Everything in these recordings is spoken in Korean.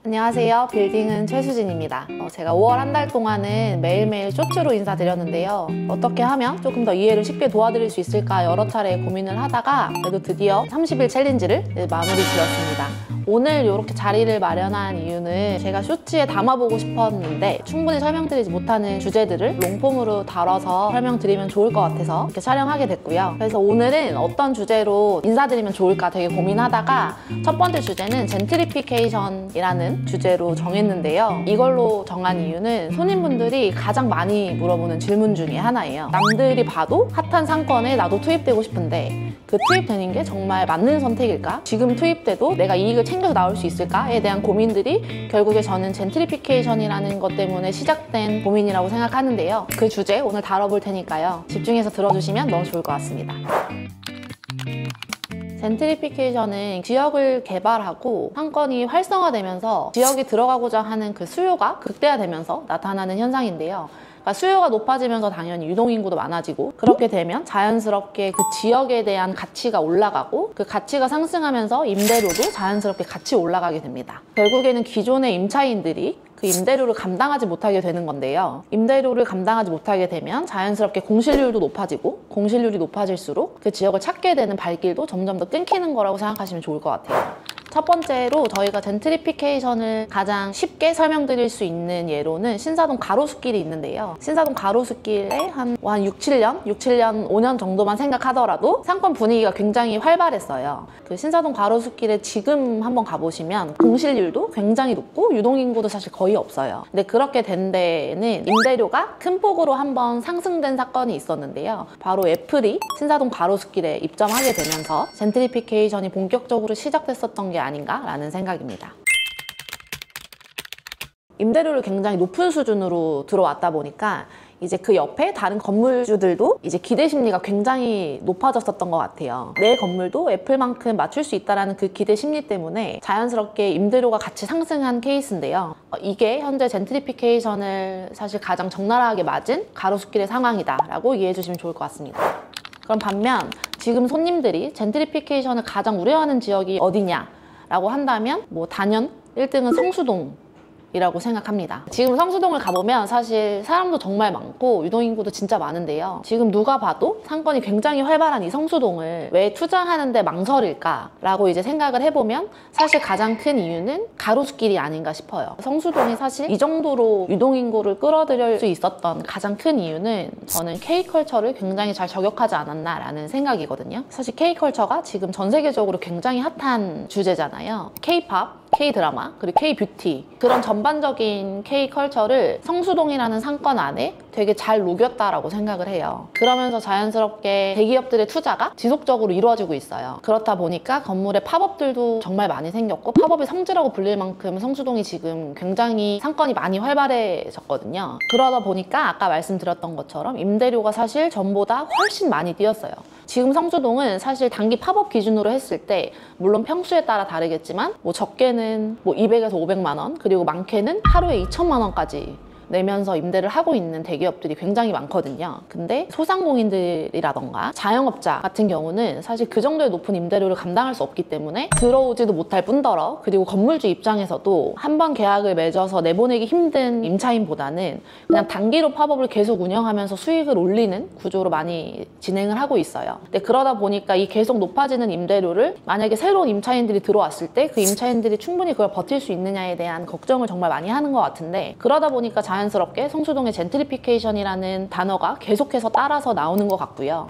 안녕하세요. 빌딩은 최수진입니다. 제가 5월 한 달 동안은 매일매일 쇼츠로 인사드렸는데요. 어떻게 하면 조금 더 이해를 쉽게 도와드릴 수 있을까 여러 차례 고민을 하다가 그래도 드디어 30일 챌린지를 마무리 지었습니다. 오늘 이렇게 자리를 마련한 이유는 제가 쇼츠에 담아보고 싶었는데 충분히 설명드리지 못하는 주제들을 롱폼으로 다뤄서 설명드리면 좋을 것 같아서 이렇게 촬영하게 됐고요. 그래서 오늘은 어떤 주제로 인사드리면 좋을까 되게 고민하다가 첫 번째 주제는 젠트리피케이션이라는 주제로 정했는데요. 이걸로 정한 이유는 손님분들이 가장 많이 물어보는 질문 중에 하나예요. 남들이 봐도 핫한 상권에 나도 투입되고 싶은데 그 투입되는 게 정말 맞는 선택일까? 지금 투입돼도 내가 이익을 챙겨서 나올 수 있을까?에 대한 고민들이 결국에 저는 젠트리피케이션이라는 것 때문에 시작된 고민이라고 생각하는데요. 그 주제 오늘 다뤄볼 테니까요. 집중해서 들어주시면 너무 좋을 것 같습니다. 젠트리피케이션은 지역을 개발하고 상권이 활성화되면서 지역이 들어가고자 하는 그 수요가 극대화되면서 나타나는 현상인데요. 그러니까 수요가 높아지면서 당연히 유동인구도 많아지고 그렇게 되면 자연스럽게 그 지역에 대한 가치가 올라가고 그 가치가 상승하면서 임대료도 자연스럽게 같이 올라가게 됩니다. 결국에는 기존의 임차인들이 그 임대료를 감당하지 못하게 되는 건데요. 임대료를 감당하지 못하게 되면 자연스럽게 공실률도 높아지고 공실률이 높아질수록 그 지역을 찾게 되는 발길도 점점 더 끊기는 거라고 생각하시면 좋을 것 같아요. 첫 번째로 저희가 젠트리피케이션을 가장 쉽게 설명드릴 수 있는 예로는 신사동 가로수길이 있는데요. 신사동 가로수길에 한 6, 7년, 5년 정도만 생각하더라도 상권 분위기가 굉장히 활발했어요. 그 신사동 가로수길에 지금 한번 가보시면 공실률도 굉장히 높고 유동인구도 사실 거의 없어요. 근데 그렇게 된 데에는 임대료가 큰 폭으로 한번 상승된 사건이 있었는데요. 바로 애플이 신사동 가로수길에 입점하게 되면서 젠트리피케이션이 본격적으로 시작됐었던 게 아닌가라는 생각입니다. 임대료를 굉장히 높은 수준으로 들어왔다 보니까 이제 그 옆에 다른 건물주들도 이제 기대 심리가 굉장히 높아졌었던 것 같아요. 내 건물도 애플만큼 맞출 수 있다는 그 기대 심리 때문에 자연스럽게 임대료가 같이 상승한 케이스인데요. 이게 현재 젠트리피케이션을 사실 가장 적나라하게 맞은 가로수길의 상황이다라고 이해해 주시면 좋을 것 같습니다. 그럼 반면 지금 손님들이 젠트리피케이션을 가장 우려하는 지역이 어디냐라고 한다면 단연 1등은 성수동 이라고 생각합니다. 지금 성수동을 가보면 사실 사람도 정말 많고 유동인구도 진짜 많은데요. 지금 누가 봐도 상권이 굉장히 활발한 이 성수동을 왜 투자하는데 망설일까? 라고 이제 생각을 해보면 사실 가장 큰 이유는 가로수길이 아닌가 싶어요. 성수동이 사실 이 정도로 유동인구를 끌어들일 수 있었던 가장 큰 이유는 저는 K컬처를 굉장히 잘 저격하지 않았나라는 생각이거든요. 사실 K컬처가 지금 전 세계적으로 굉장히 핫한 주제잖아요. K팝, K드라마, 그리고 K뷰티 그런 전반적인 K컬처를 성수동이라는 상권 안에 되게 잘 녹였다라고 생각을 해요. 그러면서 자연스럽게 대기업들의 투자가 지속적으로 이루어지고 있어요. 그렇다 보니까 건물에 팝업들도 정말 많이 생겼고 팝업이 성지라고 불릴 만큼 성수동이 지금 굉장히 상권이 많이 활발해졌거든요. 그러다 보니까 아까 말씀드렸던 것처럼 임대료가 사실 전보다 훨씬 많이 뛰었어요. 지금 성수동은 사실 단기 팝업 기준으로 했을 때 물론 평수에 따라 다르겠지만 적게는 200에서 500만 원 그리고 많게는 하루에 2천만 원까지 내면서 임대를 하고 있는 대기업들이 굉장히 많거든요. 근데 소상공인들이라던가 자영업자 같은 경우는 사실 그 정도의 높은 임대료를 감당할 수 없기 때문에 들어오지도 못할 뿐더러 그리고 건물주 입장에서도 한 번 계약을 맺어서 내보내기 힘든 임차인보다는 그냥 단기로 팝업을 계속 운영하면서 수익을 올리는 구조로 많이 진행을 하고 있어요. 근데 그러다 보니까 이 계속 높아지는 임대료를 만약에 새로운 임차인들이 들어왔을 때 그 임차인들이 충분히 그걸 버틸 수 있느냐에 대한 걱정을 정말 많이 하는 것 같은데 그러다 보니까 자연스럽게 성수동의 젠트리피케이션이라는 단어가 계속해서 따라서 나오는 것 같고요.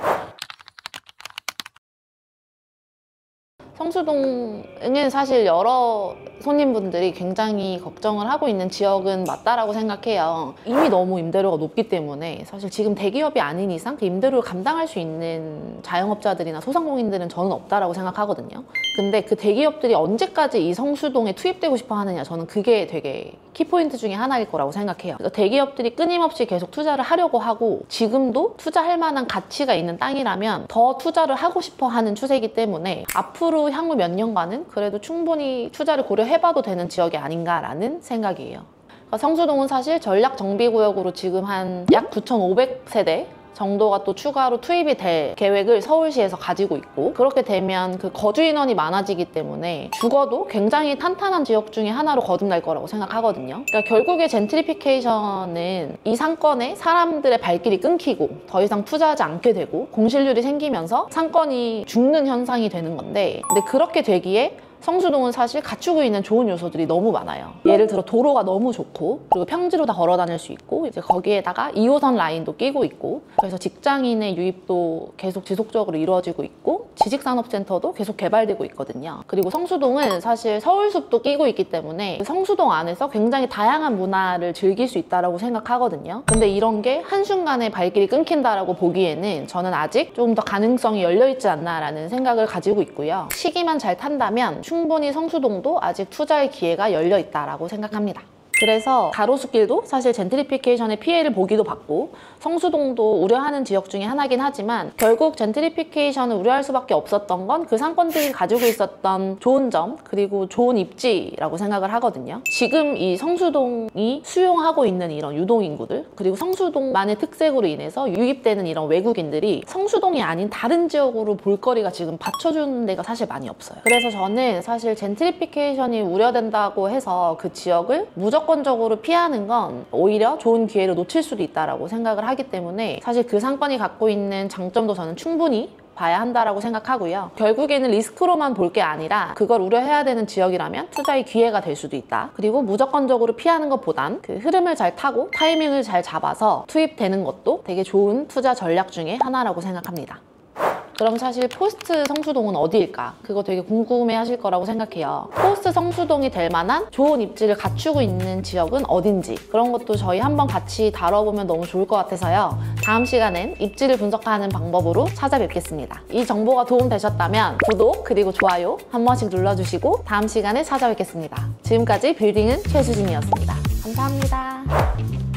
성수동은 사실 여러 손님분들이 굉장히 걱정을 하고 있는 지역은 맞다라고 생각해요. 이미 너무 임대료가 높기 때문에 사실 지금 대기업이 아닌 이상 그 임대료를 감당할 수 있는 자영업자들이나 소상공인들은 저는 없다라고 생각하거든요. 근데 그 대기업들이 언제까지 이 성수동에 투입되고 싶어 하느냐, 저는 그게 되게 키포인트 중에 하나일 거라고 생각해요. 그래서 대기업들이 끊임없이 계속 투자를 하려고 하고 지금도 투자할 만한 가치가 있는 땅이라면 더 투자를 하고 싶어 하는 추세이기 때문에 앞으로 향후 몇 년간은 그래도 충분히 투자를 고려해봐도 되는 지역이 아닌가라는 생각이에요. 성수동은 사실 전략 정비구역으로 지금 한 약 9,500세대 정도가 또 추가로 투입이 될 계획을 서울시에서 가지고 있고, 그렇게 되면 그 거주 인원이 많아지기 때문에 주거도 굉장히 탄탄한 지역 중에 하나로 거듭날 거라고 생각하거든요. 그러니까 결국에 젠트리피케이션은 이 상권에 사람들의 발길이 끊기고 더 이상 투자하지 않게 되고 공실률이 생기면서 상권이 죽는 현상이 되는 건데, 근데 그렇게 되기에 성수동은 사실 갖추고 있는 좋은 요소들이 너무 많아요. 예를 들어 도로가 너무 좋고, 그리고 평지로 다 걸어 다닐 수 있고, 이제 거기에다가 2호선 라인도 끼고 있고, 그래서 직장인의 유입도 계속 지속적으로 이루어지고 있고, 지식산업센터도 계속 개발되고 있거든요. 그리고 성수동은 사실 서울숲도 끼고 있기 때문에 성수동 안에서 굉장히 다양한 문화를 즐길 수 있다고 생각하거든요. 근데 이런 게 한순간에 발길이 끊긴다라고 보기에는 저는 아직 조금 더 가능성이 열려있지 않나라는 생각을 가지고 있고요. 시기만 잘 탄다면 충분히 성수동도 아직 투자의 기회가 열려있다라고 생각합니다. 그래서 가로수길도 사실 젠트리피케이션의 피해를 보기도 받고 성수동도 우려하는 지역 중에 하나긴 하지만, 결국 젠트리피케이션을 우려할 수밖에 없었던 건 그 상권들이 가지고 있었던 좋은 점, 그리고 좋은 입지라고 생각을 하거든요. 지금 이 성수동이 수용하고 있는 이런 유동인구들, 그리고 성수동만의 특색으로 인해서 유입되는 이런 외국인들이 성수동이 아닌 다른 지역으로 볼거리가 지금 받쳐주는 데가 사실 많이 없어요. 그래서 저는 사실 젠트리피케이션이 우려된다고 해서 그 지역을 무조건적으로 피하는 건 오히려 좋은 기회를 놓칠 수도 있다고 생각을 하기 때문에, 사실 그 상권이 갖고 있는 장점도 저는 충분히 봐야 한다라고 생각하고요. 결국에는 리스크로만 볼 게 아니라 그걸 우려해야 되는 지역이라면 투자의 기회가 될 수도 있다. 그리고 무조건적으로 피하는 것보단 그 흐름을 잘 타고 타이밍을 잘 잡아서 투입되는 것도 되게 좋은 투자 전략 중에 하나라고 생각합니다. 그럼 사실 포스트 성수동은 어디일까? 그거 되게 궁금해 하실 거라고 생각해요. 포스트 성수동이 될 만한 좋은 입지를 갖추고 있는 지역은 어딘지, 그런 것도 저희 한번 같이 다뤄보면 너무 좋을 것 같아서요. 다음 시간엔 입지를 분석하는 방법으로 찾아뵙겠습니다. 이 정보가 도움되셨다면 구독 그리고 좋아요 한 번씩 눌러주시고 다음 시간에 찾아뵙겠습니다. 지금까지 빌딩은 최수진이었습니다. 감사합니다.